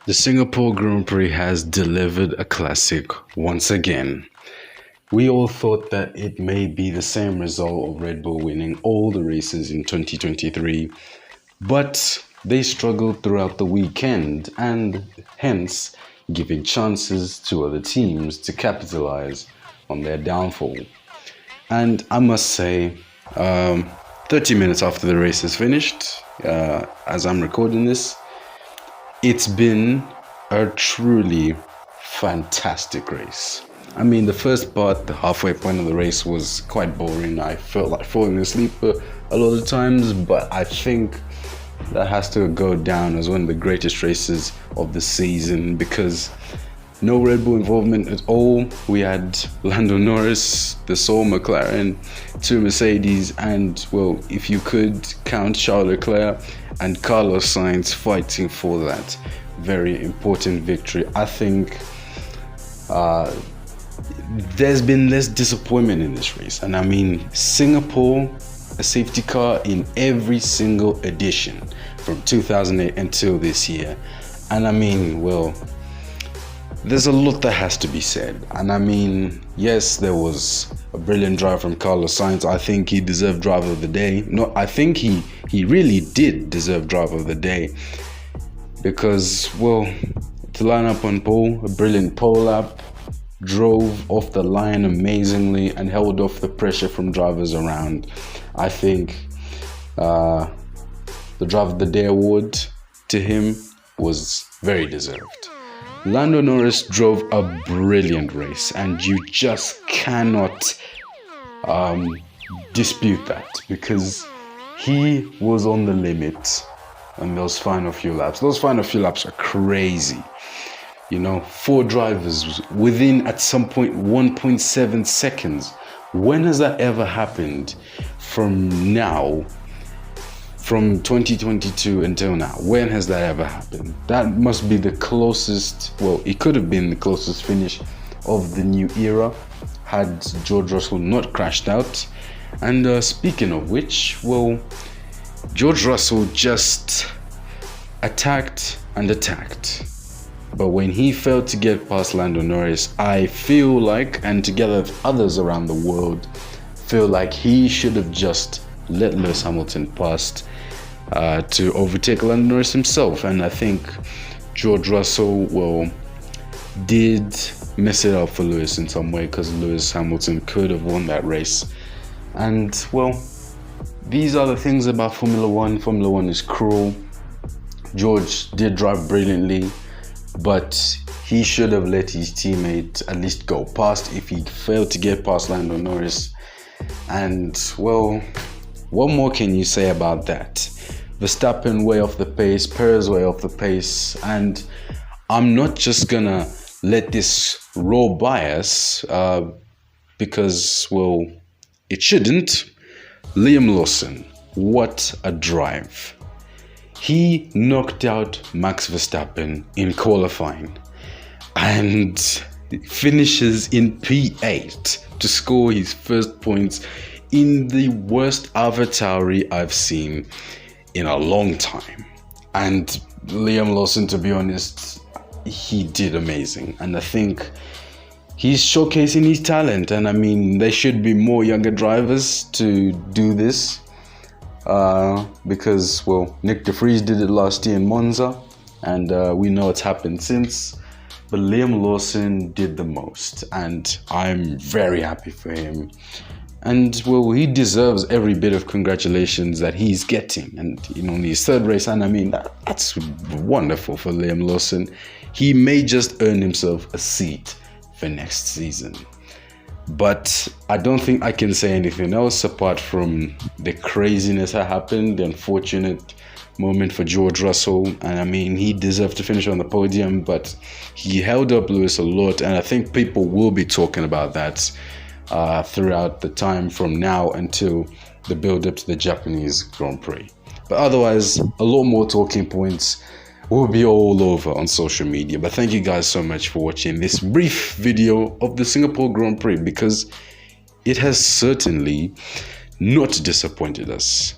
The Singapore Grand Prix has delivered a classic once again. We all thought that it may be the same result of Red Bull winning all the races in 2023, but they struggled throughout the weekend and hence giving chances to other teams to capitalize on their downfall. And I must say, 30 minutes after the race is finished, as I'm recording this, it's been a truly fantastic race. I mean, the first part, the halfway point of the race was quite boring. I felt like falling asleep a lot of times, but I think that has to go down as one of the greatest races of the season because no Red Bull involvement at all. We had Lando Norris, the sole McLaren, two Mercedes, and, well, if you could count Charles Leclerc and Carlos Sainz fighting for that very important victory. I think there's been less disappointment in this race. And I mean, Singapore, a safety car in every single edition from 2008 until this year. And I mean, well, there's a lot that has to be said. And I mean, yes, there was a brilliant drive from Carlos Sainz. I think he deserved driver of the day. No, I think he really did deserve driver of the day because, well, to line up on pole, a brilliant pole lap, drove off the line amazingly and held off the pressure from drivers around. I think the driver of the day award to him was very deserved. Lando Norris drove a brilliant race and you just cannot dispute that because he was on the limit on those final few laps. Those final few laps are crazy. You know, 4 drivers within at some point 1.7 seconds. When has that ever happened from now? From 2022 until now, when has that ever happened? That must be the closest, well, it could have been the closest finish of the new era had George Russell not crashed out. And speaking of which, well, George Russell just attacked and attacked. But when he failed to get past Lando Norris, I feel like, and together with others around the world, feel like he should have just let Lewis Hamilton pass to overtake Lando Norris himself. And I think George Russell, well, did mess it up for Lewis in some way because Lewis Hamilton could have won that race. And, well, these are the things about Formula One. Formula One is cruel. George did drive brilliantly, but he should have let his teammate at least go past if he failed to get past Lando Norris. And, well, what more can you say about that? Verstappen way off the pace, Perez way off the pace, and I'm not just gonna let this roll by us because, well, it shouldn't. Liam Lawson, what a drive. He knocked out Max Verstappen in qualifying and finishes in P8 to score his first points in the worst AlphaTauri I've seen in a long time. And Liam Lawson, to be honest, he did amazing. And I think he's showcasing his talent. And I mean, there should be more younger drivers to do this because, well, Nick de Vries did it last year in Monza and we know it's happened since. But Liam Lawson did the most and I'm very happy for him. And, well, he deserves every bit of congratulations that he's getting. And, you know, in his third race, and I mean, that's wonderful for Liam Lawson. He may just earn himself a seat for next season. But I don't think I can say anything else apart from the craziness that happened, the unfortunate moment for George Russell. And I mean, he deserved to finish on the podium, but he held up Lewis a lot. And I think people will be talking about that throughout the time from now until the build-up to the Japanese Grand Prix. But otherwise, a lot more talking points will be all over on social media. But thank you guys so much for watching this brief video of the Singapore Grand Prix because it has certainly not disappointed us.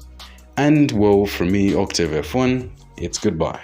And, well, from me, Octave F1, it's goodbye.